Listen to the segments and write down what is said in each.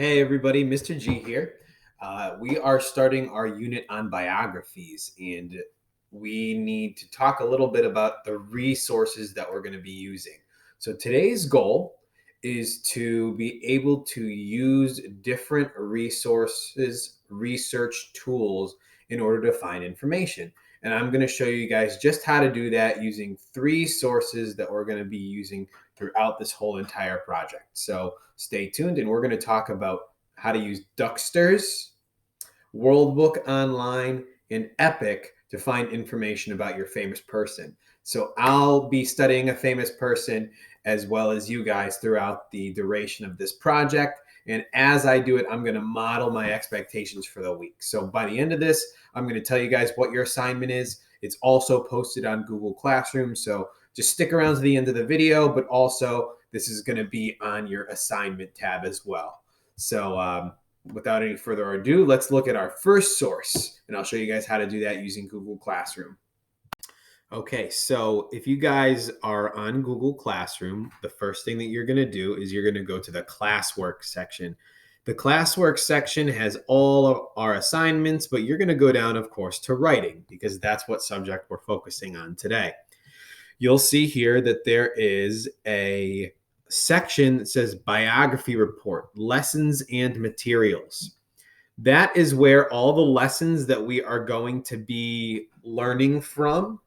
Hey everybody, Mr. G here. We are starting our unit on biographies, and we need to talk a little bit about the resources that we're going to be using. So today's goal is to be able to use different resources, research tools in order to find information. And I'm going to show you guys just how to do that using three sources that we're going to be using throughout this whole entire project. So stay tuned, and we're going to talk about how to use Ducksters, World Book Online, and Epic to find information about your famous person. So I'll be studying a famous person as well as you guys throughout the duration of this project. And as I do it, I'm going to model my expectations for the week. So by the end of this, I'm going to tell you guys what your assignment is. It's also posted on Google Classroom. So just stick around to the end of the video, but also this is going to be on your assignment tab as well. So without any further ado, let's look at our first source, and I'll show you guys how to do that using Google Classroom. Okay, so if you guys are on Google Classroom, the first thing that you're going to do is you're going to go to the classwork section. The classwork section has all of our assignments, but you're going to go down, of course, to writing because that's what subject we're focusing on today. You'll see here that there is a section that says biography report, lessons and materials. That is where all the lessons that we are going to be learning from,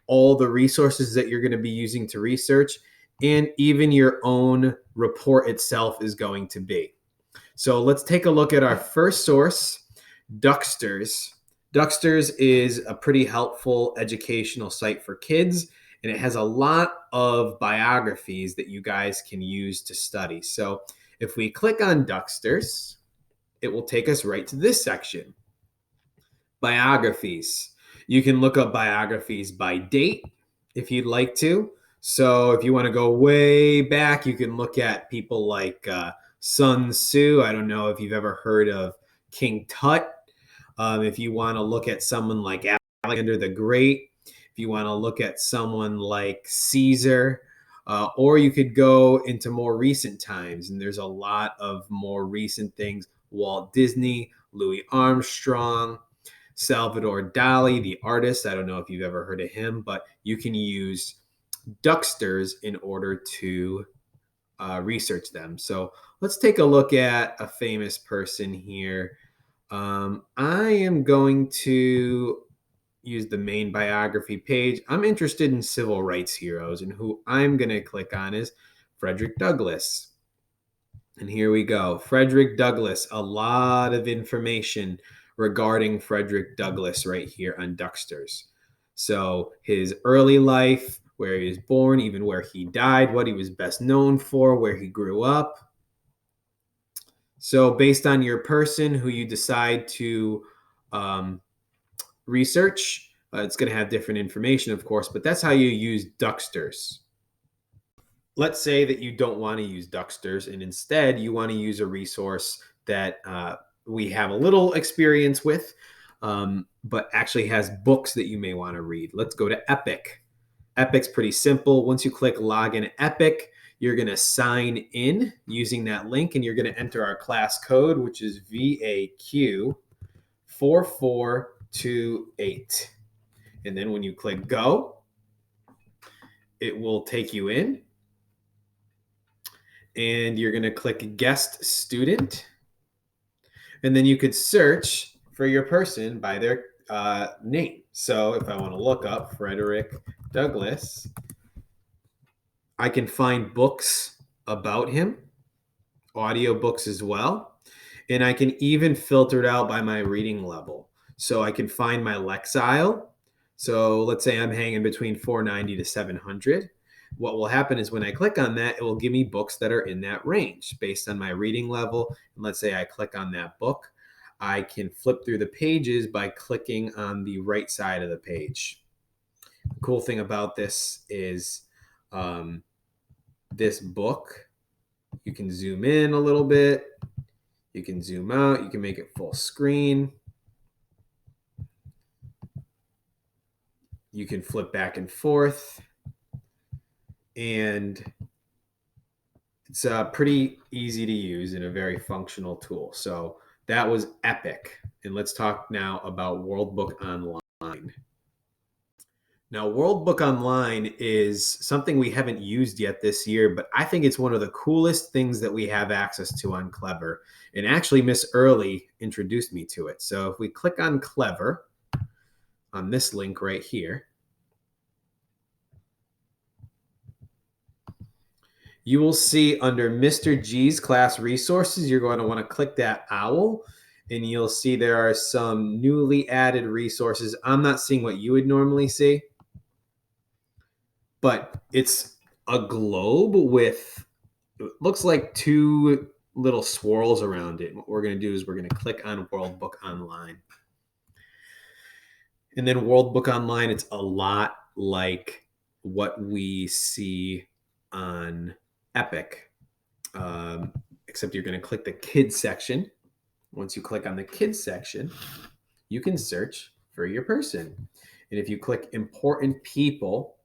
all the resources that you're going to be using to research, and even your own report itself is going to be. So let's take a look at our first source, Ducksters. Ducksters is a pretty helpful educational site for kids, and it has a lot of biographies that you guys can use to study. So if we click on Ducksters, it will take us right to this section, biographies. You can look up biographies by date if you'd like to. So if you want to go way back, you can look at people like Sun Tzu. I don't know if you've ever heard of King Tut. If you want to look at someone like Alexander the Great, if you want to look at someone like Caesar, or you could go into more recent times, and there's a lot of more recent things. Walt Disney, Louis Armstrong, Salvador Dali, the artist. I don't know if you've ever heard of him, but you can use Ducksters in order to research them. So let's take a look at a famous person here. I am going to use the main biography page. I'm interested in civil rights heroes, and who I'm going to click on is Frederick Douglass. And here we go. Frederick Douglass, a lot of information regarding Frederick Douglass right here on Ducksters. So his early life, where he was born, even where he died, what he was best known for, where he grew up. So based on your person who you decide to research, it's going to have different information, of course, but that's how you use Ducksters. Let's say that you don't want to use Ducksters and instead you want to use a resource that we have a little experience with, but actually has books that you may want to read. Let's go to Epic. Epic's pretty simple. Once you click login Epic, you're going to sign in using that link, and you're going to enter our class code, which is VAQ4428. And then when you click go, it will take you in, and you're going to click guest student, and then you could search for your person by their name. So if I want to look up Frederick Douglass, I can find books about him, audiobooks as well, and I can even filter it out by my reading level. So I can find my Lexile. So let's say I'm hanging between 490 to 700. What will happen is when I click on that, it will give me books that are in that range based on my reading level. And let's say I click on that book, I can flip through the pages by clicking on the right side of the page. The cool thing about this is this book, you can zoom in a little bit, you can zoom out, you can make it full screen. You can flip back and forth, and It's pretty easy to use and a very functional tool. So that was Epic. And let's talk now about World Book Online. Now, World Book Online is something we haven't used yet this year, but I think it's one of the coolest things that we have access to on Clever. And actually, Miss Early introduced me to it. So if we click on Clever on this link right here, you will see under Mr. G's class resources, you're going to want to click that owl and you'll see there are some newly added resources. I'm not seeing what you would normally see, but it's a globe with, it looks like two little swirls around it. What we're going to do is we're going to click on World Book Online. And then World Book Online, it's a lot like what we see on Epic. Except you're going to click the kids section. Once you click on the kids section, you can search for your person. And if you click important people,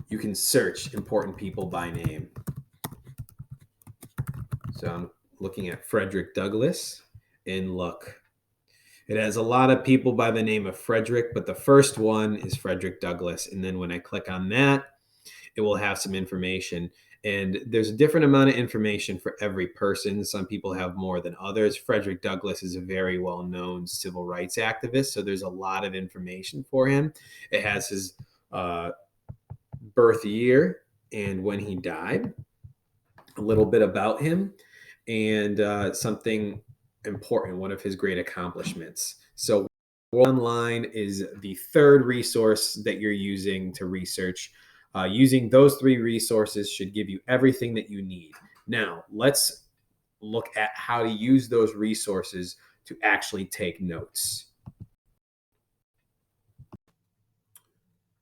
you can search important people by name. So I'm looking at Frederick Douglass, and look, it has a lot of people by the name of Frederick, but the first one is Frederick Douglass. And then when I click on that, it will have some information. And there's a different amount of information for every person. Some people have more than others. Frederick Douglass is a very well-known civil rights activist, so there's a lot of information for him. It has his birth year and when he died, a little bit about him, and something important, one of his great accomplishments. So Online is the third resource that you're using to research. Using those three resources should give you everything that you need. Now, let's look at how to use those resources to actually take notes.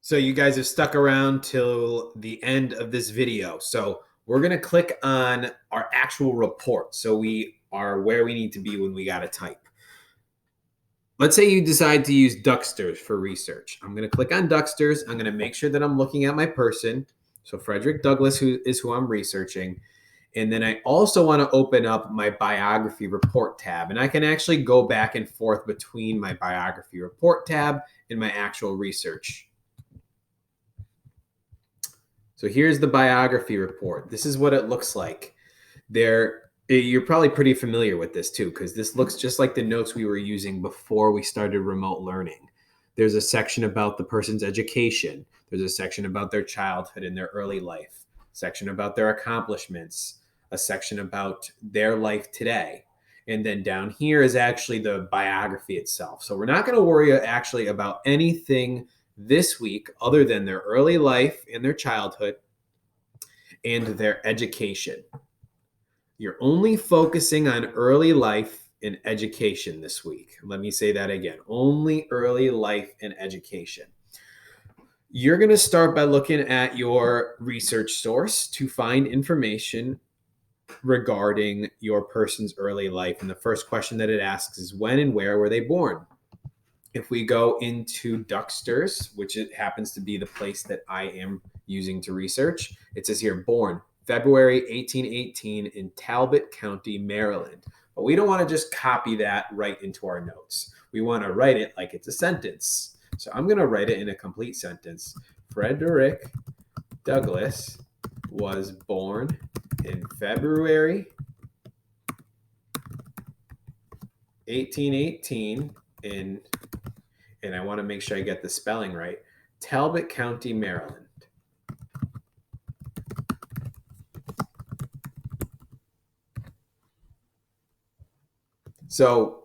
So you guys have stuck around till the end of this video. So we're going to click on our actual report. So we are where we need to be when we got to type. Let's say you decide to use Ducksters for research. I'm going to click on Ducksters. I'm going to make sure that I'm looking at my person. So Frederick Douglass who I'm researching. And then I also want to open up my biography report tab. And I can actually go back and forth between my biography report tab and my actual research. So here's the biography report. This is what it looks like. You're probably pretty familiar with this too, because this looks just like the notes we were using before we started remote learning. There's a section about the person's education. There's a section about their childhood and their early life, section about their accomplishments, a section about their life today. And then down here is actually the biography itself. So we're not going to worry actually about anything this week other than their early life and their childhood and their education. You're only focusing on early life and education this week. Let me say that again. Only early life and education. You're going to start by looking at your research source to find information regarding your person's early life. And the first question that it asks is when and where were they born? If we go into Ducksters, which it happens to be the place that I am using to research, it says here born February 1818 in Talbot County, Maryland. But we don't want to just copy that right into our notes. We want to write it like it's a sentence. So I'm going to write it in a complete sentence. Frederick Douglass was born in February 1818 in, and I want to make sure I get the spelling right, Talbot County, Maryland. So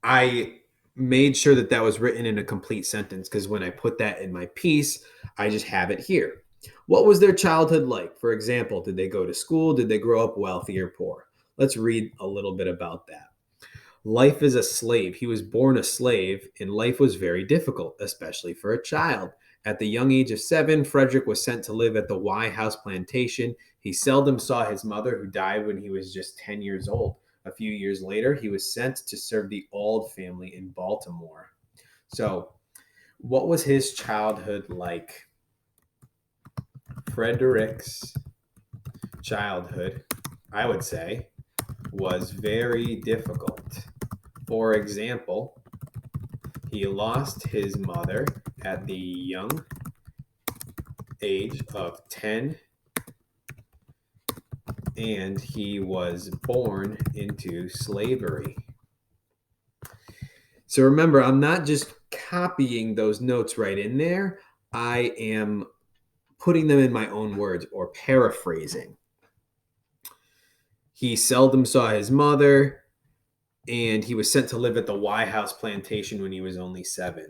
I made sure that that was written in a complete sentence because when I put that in my piece, I just have it here. What was their childhood like? For example, did they go to school? Did they grow up wealthy or poor? Let's read a little bit about that. Life as a slave. He was born a slave, and life was very difficult, especially for a child. At the young age of 7, Frederick was sent to live at the Y House plantation. He seldom saw his mother, who died when he was just 10 years old. A few years later, he was sent to serve the Auld family in Baltimore. So, what was his childhood like? Frederick's childhood, I would say, was very difficult. For example, he lost his mother at the young age of 10, and he was born into slavery. So remember, I'm not just copying those notes right in there. I am putting them in my own words or paraphrasing. He seldom saw his mother, and he was sent to live at the Y House plantation when he was only 7.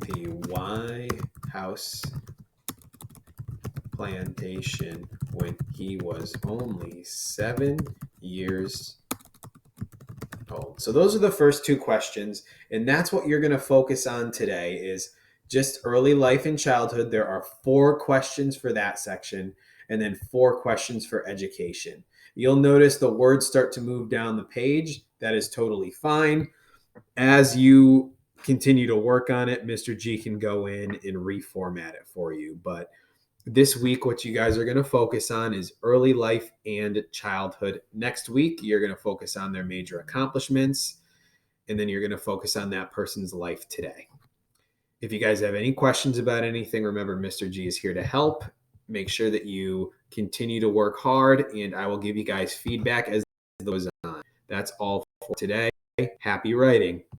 The Y House plantation when he was only 7 years old. So those are the first two questions, and that's what you're going to focus on today is just early life and childhood. There are 4 questions for that section, and then 4 questions for education. You'll notice the words start to move down the page. That is totally fine. As you continue to work on it, Mr. G can go in and reformat it for you. But this week, what you guys are going to focus on is early life and childhood. Next week, you're going to focus on their major accomplishments, and then you're going to focus on that person's life today. If you guys have any questions about anything, remember Mr. G is here to help. Make sure that you continue to work hard, and I will give you guys feedback as it goes on. That's all for today. Happy writing.